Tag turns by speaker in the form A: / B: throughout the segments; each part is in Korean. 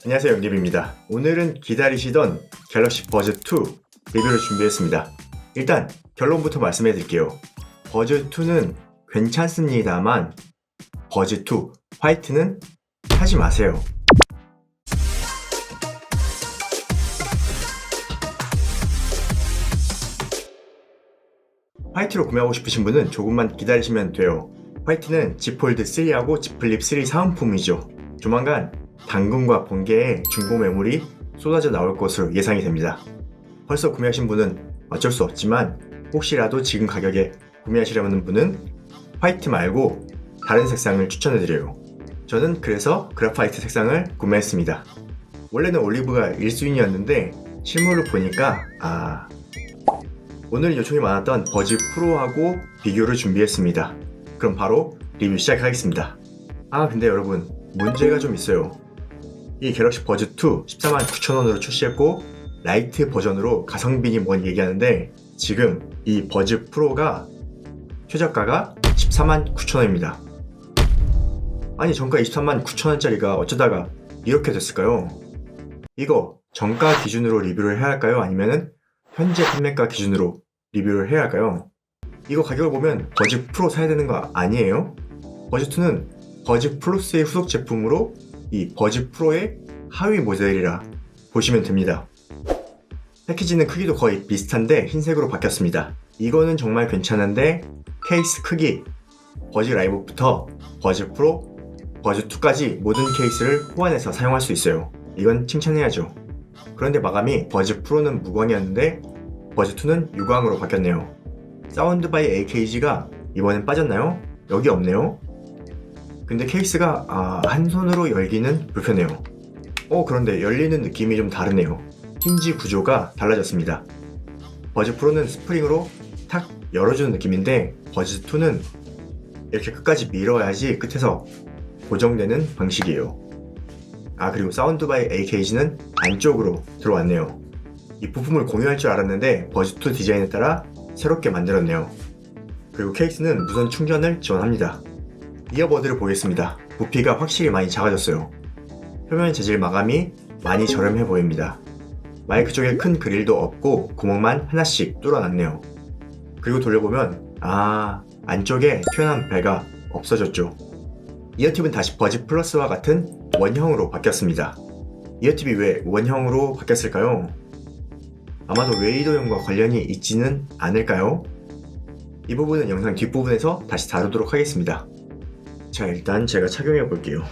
A: 안녕하세요, 영립입니다. 오늘은 기다리시던 갤럭시 버즈2 리뷰를 준비했습니다. 일단 결론부터 말씀해 드릴게요. 버즈2는 괜찮습니다만 버즈2 화이트는 사지 마세요. 화이트로 구매하고 싶으신 분은 조금만 기다리시면 돼요. 화이트는 Z 폴드 3하고 Z 플립 3 사은품이죠. 조만간 당근과 번개에 중고 매물이 쏟아져 나올 것으로 예상이 됩니다. 벌써 구매하신 분은 어쩔 수 없지만 혹시라도 지금 가격에 구매하시려는 분은 화이트 말고 다른 색상을 추천해드려요. 저는 그래서 그래파이트 색상을 구매했습니다. 원래는 올리브가 1순위였는데 실물을 보니까 오늘 요청이 많았던 버즈 프로하고 비교를 준비했습니다. 그럼 바로 리뷰 시작하겠습니다. 근데 여러분, 문제가 좀 있어요. 이 갤럭시 버즈2 149,000원으로 출시했고 라이트 버전으로 가성비니 뭐니 얘기하는데 지금 이 버즈 프로가 최저가가 149,000원입니다. 아니, 정가 239,000원짜리가 어쩌다가 이렇게 됐을까요? 이거 정가 기준으로 리뷰를 해야 할까요? 아니면은 현재 판매가 기준으로 리뷰를 해야 할까요? 이거 가격을 보면 버즈 프로 사야 되는 거 아니에요? 버즈2는 버즈 플러스의 후속 제품으로 이 버즈 프로의 하위 모델이라 보시면 됩니다. 패키지는 크기도 거의 비슷한데 흰색으로 바뀌었습니다. 이거는 정말 괜찮은데 케이스 크기, 버즈 라이브부터 버즈 프로, 버즈2까지 모든 케이스를 호환해서 사용할 수 있어요. 이건 칭찬해야죠. 그런데 마감이 버즈 프로는 무광이었는데 버즈2는 유광으로 바뀌었네요. 사운드 바이 AKG가 이번엔 빠졌나요? 여기 없네요. 근데 케이스가 한 손으로 열기는 불편해요. 그런데 열리는 느낌이 좀 다르네요. 힌지 구조가 달라졌습니다. 버즈 프로는 스프링으로 탁 열어주는 느낌인데 버즈2는 이렇게 끝까지 밀어야지 끝에서 고정되는 방식이에요. 그리고 사운드 바이 AKG는 안쪽으로 들어왔네요. 이 부품을 공유할 줄 알았는데 버즈2 디자인에 따라 새롭게 만들었네요. 그리고 케이스는 무선 충전을 지원합니다. 이어버드를 보겠습니다. 부피가 확실히 많이 작아졌어요. 표면 재질 마감이 많이 저렴해 보입니다. 마이크 쪽에 큰 그릴도 없고 구멍만 하나씩 뚫어놨네요. 그리고 돌려보면 안쪽에 튀어나온 벨가 없어졌죠. 이어팁은 다시 버즈 플러스와 같은 원형으로 바뀌었습니다. 이어팁이 왜 원형으로 바뀌었을까요? 아마도 웨이더용과 관련이 있지는 않을까요? 이 부분은 영상 뒷부분에서 다시 다루도록 하겠습니다. 자, 일단 제가 착용해 볼게요.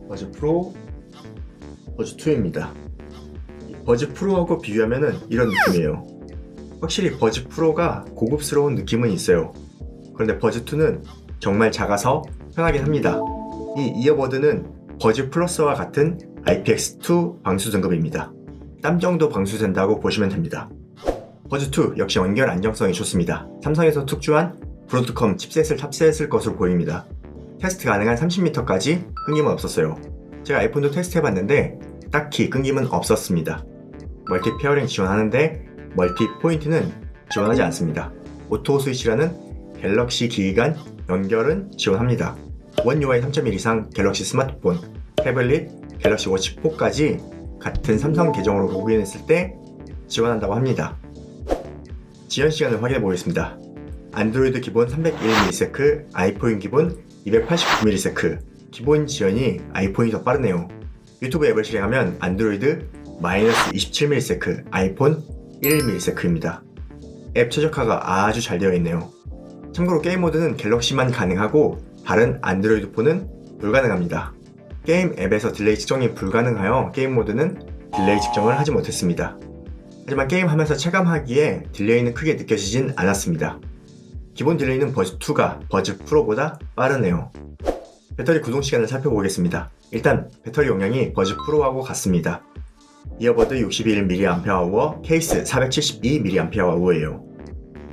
A: 버즈 프로, 버즈 2입니다. 버즈 프로하고 비교하면은 이런 느낌이에요. 확실히 버즈 프로가 고급스러운 느낌은 있어요. 그런데 버즈 2는 정말 작아서 편하긴 합니다. 이 이어버드는 버즈 플러스와 같은 IPX2 방수 등급입니다. 땀 정도 방수된다고 보시면 됩니다. 버즈 2 역시 연결 안정성이 좋습니다. 삼성에서 특주한 브로드컴 칩셋을 탑재했을 것으로 보입니다. 테스트 가능한 30m까지 끊김은 없었어요. 제가 아이폰도 테스트 해봤는데 딱히 끊김은 없었습니다. 멀티 페어링 지원하는데 멀티 포인트는 지원하지 않습니다. 오토 스위치라는 갤럭시 기기 간 연결은 지원합니다. 원 UI 3.1 이상 갤럭시 스마트폰, 태블릿, 갤럭시 워치 4까지 같은 삼성 계정으로 로그인했을 때 지원한다고 합니다. 지연 시간을 확인해 보겠습니다. 안드로이드 기본 301ms, 아이폰 기본 289ms, 기본 지연이 아이폰이 더 빠르네요. 유튜브 앱을 실행하면 안드로이드 -27ms, 아이폰 1ms입니다. 앱 최적화가 아주 잘 되어 있네요. 참고로 게임 모드는 갤럭시만 가능하고 다른 안드로이드 폰은 불가능합니다. 게임 앱에서 딜레이 측정이 불가능하여 게임 모드는 딜레이 측정을 하지 못했습니다. 하지만 게임하면서 체감하기에 딜레이는 크게 느껴지진 않았습니다. 기본 딜레이는 버즈2가 버즈 프로보다 빠르네요. 배터리 구동 시간을 살펴보겠습니다. 일단 배터리 용량이 버즈 프로하고 같습니다. 이어버드 61mAh, 케이스 472mAh예요.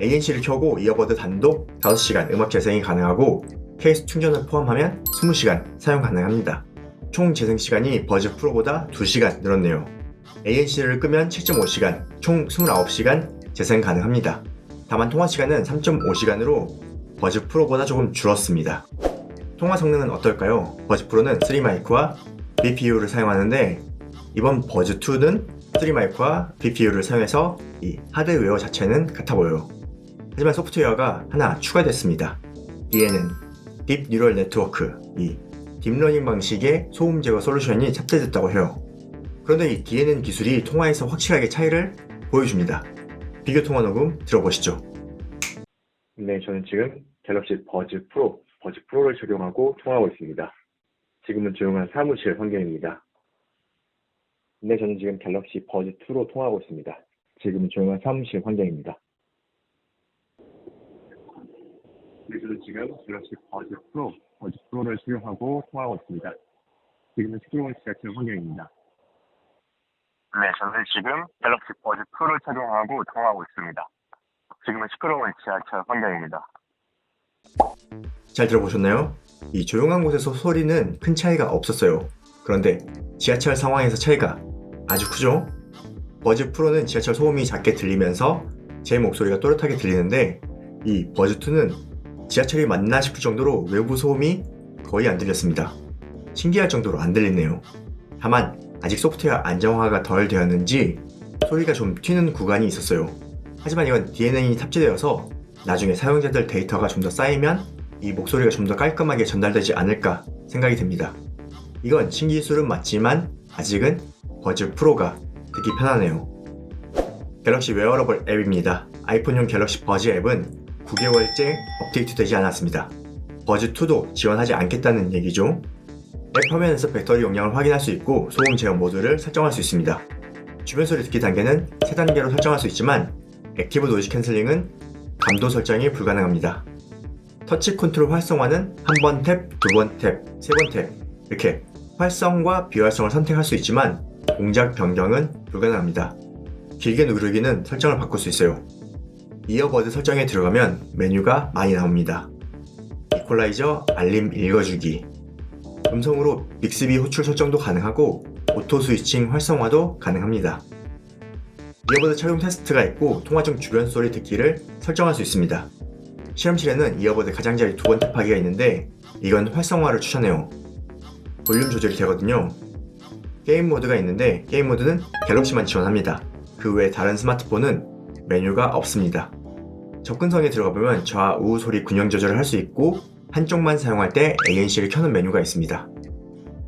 A: ANC를 켜고 이어버드 단독 5시간 음악 재생이 가능하고 케이스 충전을 포함하면 20시간 사용 가능합니다. 총 재생 시간이 버즈 프로보다 2시간 늘었네요. ANC를 끄면 7.5시간, 총 29시간 재생 가능합니다. 다만 통화 시간은 3.5시간으로 버즈 프로보다 조금 줄었습니다. 통화 성능은 어떨까요? 버즈 프로는 3마이크와 BPU를 사용하는데 이번 버즈 2는 3마이크와 BPU를 사용해서 이 하드웨어 자체는 같아 보여요. 하지만 소프트웨어가 하나 추가됐습니다. DNN, 딥 뉴럴 네트워크, 이 딥러닝 방식의 소음 제거 솔루션이 탑재됐다고 해요. 그런데 이 DNN 기술이 통화에서 확실하게 차이를 보여줍니다. 비교 통화 녹음 들어보시죠. 네, 저는 지금 갤럭시 버즈 프로를 적용하고 통화하고 있습니다. 지금은 조용한 사무실 환경입니다. 네, 저는 지금 갤럭시 버즈 2로 통화하고 있습니다. 지금은 조용한 사무실 환경입니다. 네, 저는 지금 갤럭시 버즈 프로를 적용하고 통화하고 있습니다. 지금은 시끄러운 지하철 환경입니다. 네, 저는 지금 갤럭시 버즈 2를 착용하고 통화하고 있습니다. 지금은 시끄러운 지하철 환경입니다. 잘 들어보셨나요? 이 조용한 곳에서 소리는 큰 차이가 없었어요. 그런데 지하철 상황에서 차이가 아주 크죠? 버즈 프로는 지하철 소음이 작게 들리면서 제 목소리가 또렷하게 들리는데 이 버즈 2는 지하철이 맞나 싶을 정도로 외부 소음이 거의 안 들렸습니다. 신기할 정도로 안 들리네요. 다만 아직 소프트웨어 안정화가 덜 되었는지 소리가 좀 튀는 구간이 있었어요. 하지만 이건 DNN이 탑재되어서 나중에 사용자들 데이터가 좀 더 쌓이면 이 목소리가 좀 더 깔끔하게 전달되지 않을까 생각이 듭니다. 이건 신기술은 맞지만 아직은 버즈 프로가 듣기 편하네요. 갤럭시 웨어러블 앱입니다. 아이폰용 갤럭시 버즈 앱은 9개월째 업데이트되지 않았습니다. 버즈 2도 지원하지 않겠다는 얘기죠. 앱 화면에서 배터리 용량을 확인할 수 있고 소음 제어 모드를 설정할 수 있습니다. 주변 소리 듣기 단계는 3단계로 설정할 수 있지만 액티브 노이즈 캔슬링은 감도 설정이 불가능합니다. 터치 컨트롤 활성화는 한 번 탭, 두 번 탭, 세 번 탭 이렇게 활성과 비활성을 선택할 수 있지만 동작 변경은 불가능합니다. 길게 누르기는 설정을 바꿀 수 있어요. 이어버드 설정에 들어가면 메뉴가 많이 나옵니다. 이퀄라이저, 알림 읽어주기, 음성으로 빅스비 호출 설정도 가능하고 오토 스위칭 활성화도 가능합니다. 이어버드 착용 테스트가 있고 통화 중 주변 소리 듣기를 설정할 수 있습니다. 실험실에는 이어버드 가장자리 2번 탭하기가 있는데 이건 활성화를 추천해요. 볼륨 조절이 되거든요. 게임 모드가 있는데 게임 모드는 갤럭시만 지원합니다. 그 외 다른 스마트폰은 메뉴가 없습니다. 접근성에 들어가보면 좌우 소리 균형 조절을 할 수 있고 한쪽만 사용할 때 ANC를 켜는 메뉴가 있습니다.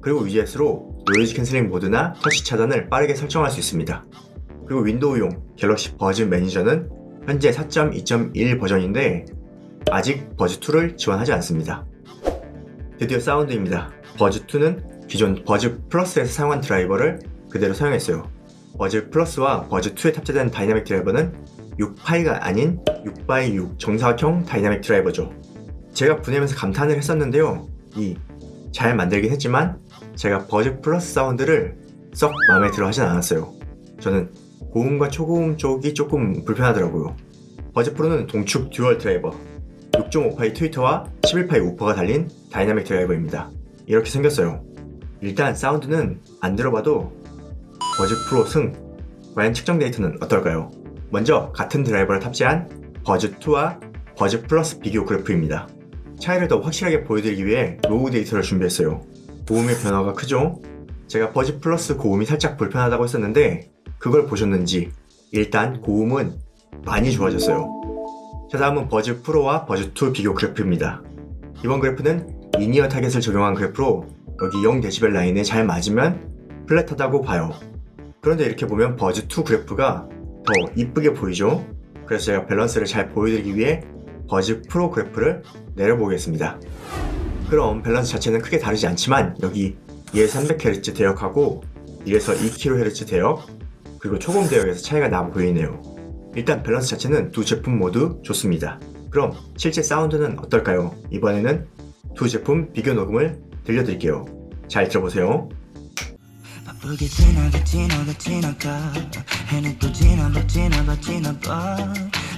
A: 그리고 위젯으로 노이즈 캔슬링 모드나 터치 차단을 빠르게 설정할 수 있습니다. 그리고 윈도우용 갤럭시 버즈 매니저는 현재 4.2.1 버전인데 아직 버즈 2를 지원하지 않습니다. 드디어 사운드입니다. 버즈 2는 기존 버즈 플러스에서 사용한 드라이버를 그대로 사용했어요. 버즈 플러스와 버즈 2에 탑재된 다이나믹 드라이버는 6파이가 아닌 6x6 정사각형 다이나믹 드라이버죠. 제가 분해하면서 감탄을 했었는데요. 잘 만들긴 했지만 제가 버즈 플러스 사운드를 썩 마음에 들어 하진 않았어요. 저는 고음과 초고음 쪽이 조금 불편하더라고요. 버즈 프로는 동축 듀얼 드라이버 6.5파이 트위터와 11파이 우퍼가 달린 다이나믹 드라이버입니다. 이렇게 생겼어요. 일단 사운드는 안 들어봐도 버즈 프로 승! 과연 측정 데이터는 어떨까요? 먼저 같은 드라이버를 탑재한 버즈 2와 버즈 플러스 비교 그래프입니다. 차이를 더 확실하게 보여드리기 위해 로우 데이터를 준비했어요. 고음의 변화가 크죠? 제가 버즈 플러스 고음이 살짝 불편하다고 했었는데 그걸 보셨는지 일단 고음은 많이 좋아졌어요. 자, 다음은 버즈 프로와 버즈 2 비교 그래프입니다. 이번 그래프는 리니어 타겟을 적용한 그래프로 여기 0dB 라인에 잘 맞으면 플랫하다고 봐요. 그런데 이렇게 보면 버즈 2 그래프가 더 이쁘게 보이죠? 그래서 제가 밸런스를 잘 보여드리기 위해 버즈 프로 그래프를 내려보겠습니다. 그럼 밸런스 자체는 크게 다르지 않지만 여기 2에서 300Hz 대역하고 1에서 2kHz 대역 그리고 초고음 대역에서 차이가 나 보이네요. 일단 밸런스 자체는 두 제품 모두 좋습니다. 그럼 실제 사운드는 어떨까요? 이번에는 두 제품 비교 녹음을 들려드릴게요. 잘 들어보세요. 바쁘게 지나가 해는 또 지나봐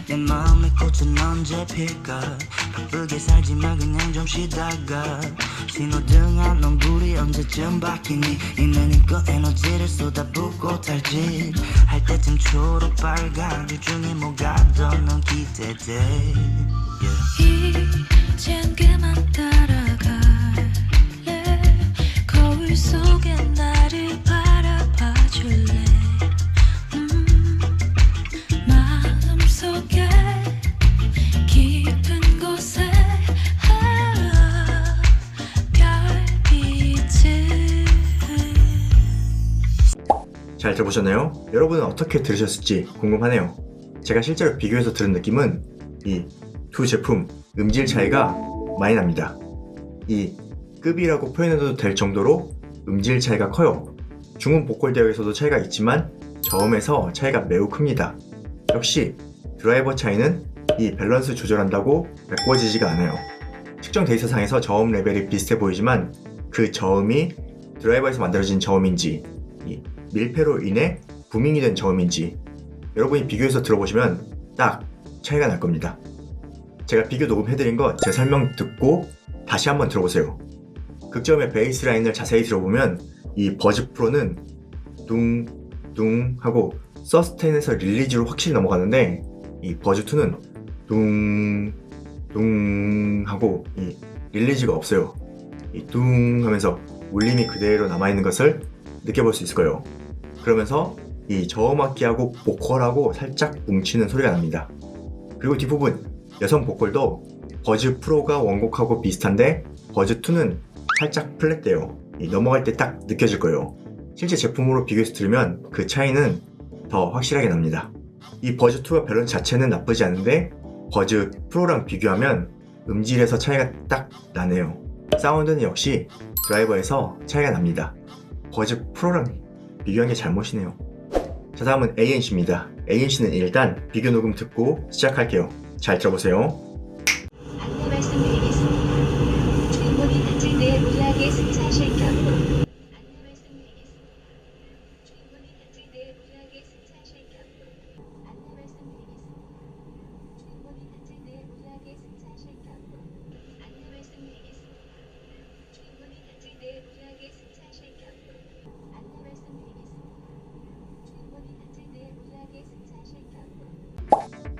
A: 내 마음의 꽃은 언제 필까 바쁘게 살지마 그냥 좀 쉬다가 신호등 안 온 불이 언제쯤 바뀌니 있는 힘껏 에너지를 쏟아붓고 탈진 할 때쯤 초록 빨간 둘 중에 뭐가 더 넌 기대돼 이젠 그만 따라가 잘 들어보셨나요? 여러분은 어떻게 들으셨을지 궁금하네요. 제가 실제로 비교해서 들은 느낌은 이 두 제품 음질 차이가 많이 납니다. 이 급이라고 표현해도 될 정도로 음질 차이가 커요. 중음 보컬 대역에서도 차이가 있지만 저음에서 차이가 매우 큽니다. 역시 드라이버 차이는 이 밸런스 조절한다고 메꿔지지가 않아요. 측정 데이터상에서 저음 레벨이 비슷해 보이지만 그 저음이 드라이버에서 만들어진 저음인지 이 밀폐로 인해 부밍이 된 저음인지 여러분이 비교해서 들어보시면 딱 차이가 날 겁니다. 제가 비교 녹음해드린 거 제 설명 듣고 다시 한번 들어보세요. 극저음의 베이스 라인을 자세히 들어보면 이 버즈 프로는 둥둥 하고 서스테인에서 릴리즈로 확실히 넘어가는데 이 버즈 2는 둥둥 하고 이 릴리즈가 없어요. 이 둥 하면서 울림이 그대로 남아있는 것을 느껴볼 수 있을 거예요. 그러면서 이 저음악기하고 보컬하고 살짝 뭉치는 소리가 납니다. 그리고 뒷부분 여성 보컬도 버즈 프로가 원곡하고 비슷한데 버즈 2는 살짝 플랫돼요. 넘어갈 때 딱 느껴질 거예요. 실제 제품으로 비교해서 들으면 그 차이는 더 확실하게 납니다. 이 버즈 2가 밸런스 자체는 나쁘지 않은데 버즈 프로랑 비교하면 음질에서 차이가 딱 나네요. 사운드는 역시 드라이버에서 차이가 납니다. 버즈 프로랑 비교한 게 잘못이네요. 자, 다음은 ANC입니다. ANC는 일단 비교 녹음 듣고 시작할게요. 잘 들어보세요.
B: 안내 말씀드리겠습니다. 주인공이 던질 때 무리하게 승차하실 경우 안내 말씀드리겠습니다. 주인공이 던질 때 무리하게 승차하실 경우 안내 말씀드리겠습니다. 주인공이 던질 때 무리하게 승차하실 경우 안내 말씀드리겠습니다. 주인공이 던질 때 무리하게 승차하실 경우 안내 말씀드리겠습니다. 주인공이 던질 때 무리하게 승차하실 경우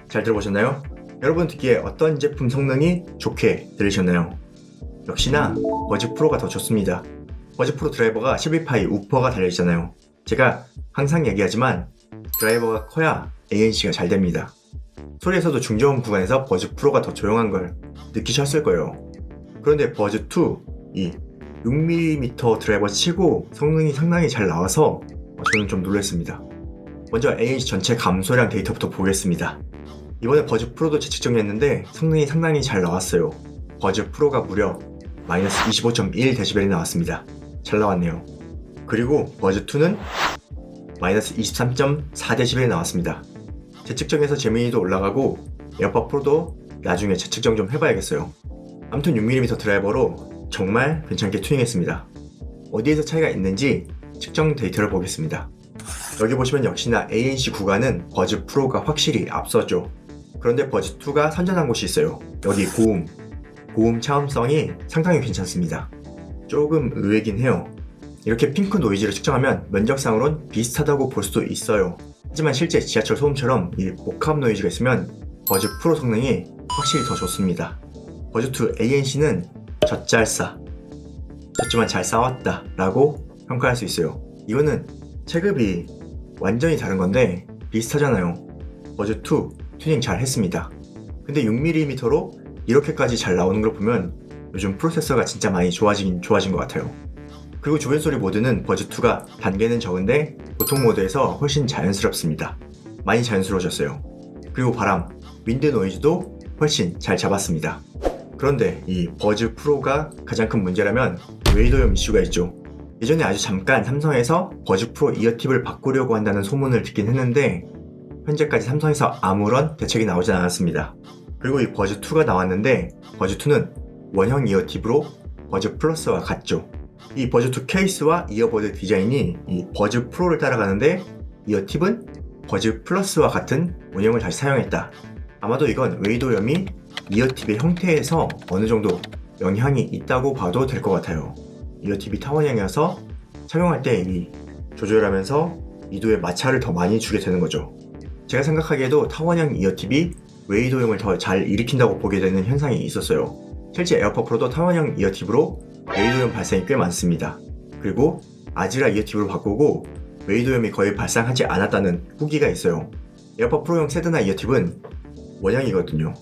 A: 잘 들어보셨나요? 여러분 듣기에 어떤 제품 성능이 좋게 들리셨나요? 역시나 버즈 프로가 더 좋습니다. 버즈 프로 드라이버가 11파이 우퍼가 달려있잖아요. 제가 항상 얘기하지만 드라이버가 커야 ANC가 잘 됩니다. 소리에서도 중저음 구간에서 버즈 프로가 더 조용한 걸 느끼셨을 거예요. 그런데 버즈 2, 이 6mm 드라이버 치고 성능이 상당히 잘 나와서 저는 좀 놀랐습니다. 먼저 ANC 전체 감소량 데이터부터 보겠습니다. 이번에 버즈 프로도 재측정했는데 성능이 상당히 잘 나왔어요. 버즈 프로가 무려 마이너스 25.1dB이 나왔습니다. 잘 나왔네요. 그리고 버즈 2는 마이너스 23.4dB이 나왔습니다. 재측정해서 재미도 올라가고 에어팟 프로도 나중에 재측정 좀 해봐야겠어요. 아무튼 6mm 드라이버로 정말 괜찮게 튜닝했습니다. 어디에서 차이가 있는지 측정 데이터를 보겠습니다. 여기 보시면 역시나 ANC 구간은 버즈 프로가 확실히 앞서죠. 그런데 버즈 2가 선전한 곳이 있어요. 여기 고음 차음성이 상당히 괜찮습니다. 조금 의외긴 해요. 이렇게 핑크 노이즈를 측정하면 면적상으론 비슷하다고 볼 수도 있어요. 하지만 실제 지하철 소음처럼 이 복합 노이즈가 있으면 버즈 프로 성능이 확실히 더 좋습니다. 버즈 2 ANC는 졌지만 잘 싸웠다 라고 평가할 수 있어요. 이거는 체급이 완전히 다른 건데 비슷하잖아요. 버즈 2 튜닝 잘 했습니다. 근데 6mm로 이렇게까지 잘 나오는 걸 보면 요즘 프로세서가 진짜 많이 좋아진 것 같아요. 그리고 주변 소리 모드는 버즈 2가 단계는 적은데 보통 모드에서 훨씬 자연스럽습니다. 많이 자연스러워졌어요. 그리고 바람, 윈드 노이즈도 훨씬 잘 잡았습니다. 그런데 이 버즈 프로가 가장 큰 문제라면 웨이도염 이슈가 있죠. 예전에 아주 잠깐 삼성에서 버즈 프로 이어팁을 바꾸려고 한다는 소문을 듣긴 했는데 현재까지 삼성에서 아무런 대책이 나오진 않았습니다. 그리고 이 버즈 2가 나왔는데 버즈 2는 원형 이어팁으로 버즈 플러스와 같죠. 이 버즈 2 케이스와 이어버드 디자인이 이 버즈 프로를 따라가는데 이어팁은 버즈 플러스와 같은 원형을 다시 사용했다. 아마도 이건 웨이도염이 이어팁의 형태에서 어느 정도 영향이 있다고 봐도 될 것 같아요. 이어팁이 타원형이어서 착용할 때 이 조절하면서 미도에 마찰을 더 많이 주게 되는 거죠. 제가 생각하기에도 타원형 이어팁이 웨이도염을 더 잘 일으킨다고 보게 되는 현상이 있었어요. 실제 에어팟 프로도 타원형 이어팁으로 웨이도염 발생이 꽤 많습니다. 그리고 아지라 이어팁으로 바꾸고 웨이도염이 거의 발생하지 않았다는 후기가 있어요. 에어팟 프로용 세드나 이어팁은 원형이거든요.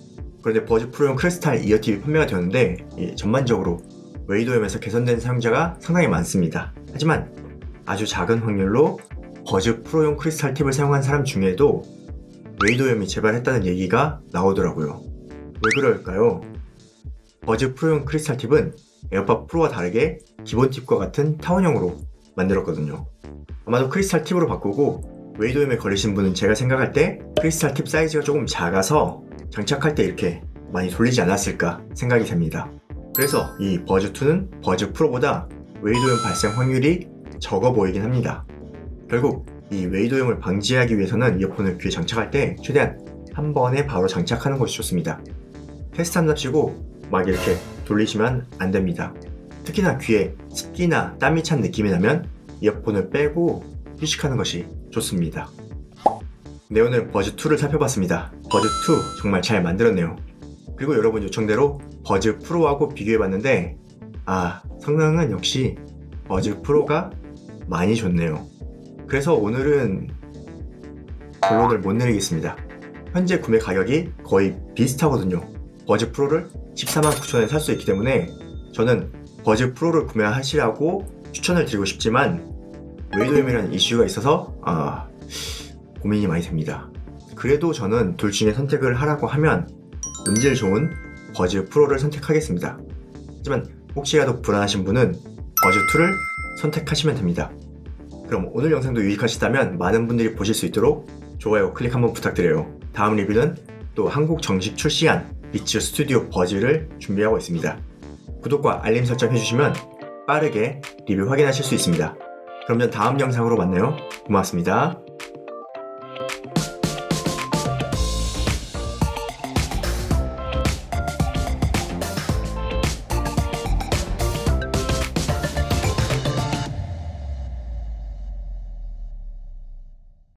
A: 그런데 버즈 프로용 크리스탈 이어팁이 판매가 되었는데 전반적으로 웨이도염에서 개선된 사용자가 상당히 많습니다. 하지만 아주 작은 확률로 버즈 프로용 크리스탈 팁을 사용한 사람 중에도 웨이도염이 재발했다는 얘기가 나오더라고요. 왜 그럴까요? 버즈 프로용 크리스탈 팁은 에어팟 프로와 다르게 기본 팁과 같은 타원형으로 만들었거든요. 아마도 크리스탈 팁으로 바꾸고 웨이도염에 걸리신 분은 제가 생각할 때 크리스탈 팁 사이즈가 조금 작아서 장착할 때 이렇게 많이 돌리지 않았을까 생각이 됩니다. 그래서 이 버즈2는 버즈 프로보다 웨이도염 발생 확률이 적어 보이긴 합니다. 결국 이 웨이도염을 방지하기 위해서는 이어폰을 귀에 장착할 때 최대한 한 번에 바로 장착하는 것이 좋습니다. 테스트한답시고 막 이렇게 돌리시면 안 됩니다. 특히나 귀에 습기나 땀이 찬 느낌이 나면 이어폰을 빼고 휴식하는 것이 좋습니다. 네, 오늘 버즈2를 살펴봤습니다. 버즈2 정말 잘 만들었네요. 그리고 여러분 요청대로 버즈 프로하고 비교해봤는데 성능은 역시 버즈 프로가 많이 좋네요. 그래서 오늘은 결론을 못 내리겠습니다. 현재 구매 가격이 거의 비슷하거든요. 버즈 프로를 149,000원에 살 수 있기 때문에 저는 버즈 프로를 구매하시라고 추천을 드리고 싶지만 웨이도염이라는 이슈가 있어서 고민이 많이 됩니다. 그래도 저는 둘 중에 선택을 하라고 하면 음질 좋은 버즈 프로를 선택하겠습니다. 하지만 혹시라도 불안하신 분은 버즈2를 선택하시면 됩니다. 그럼 오늘 영상도 유익하시다면 많은 분들이 보실 수 있도록 좋아요 클릭 한번 부탁드려요. 다음 리뷰는 또 한국 정식 출시한 비츠 스튜디오 버즈를 준비하고 있습니다. 구독과 알림 설정 해주시면 빠르게 리뷰 확인하실 수 있습니다. 그럼 전 다음 영상으로 만나요. 고맙습니다.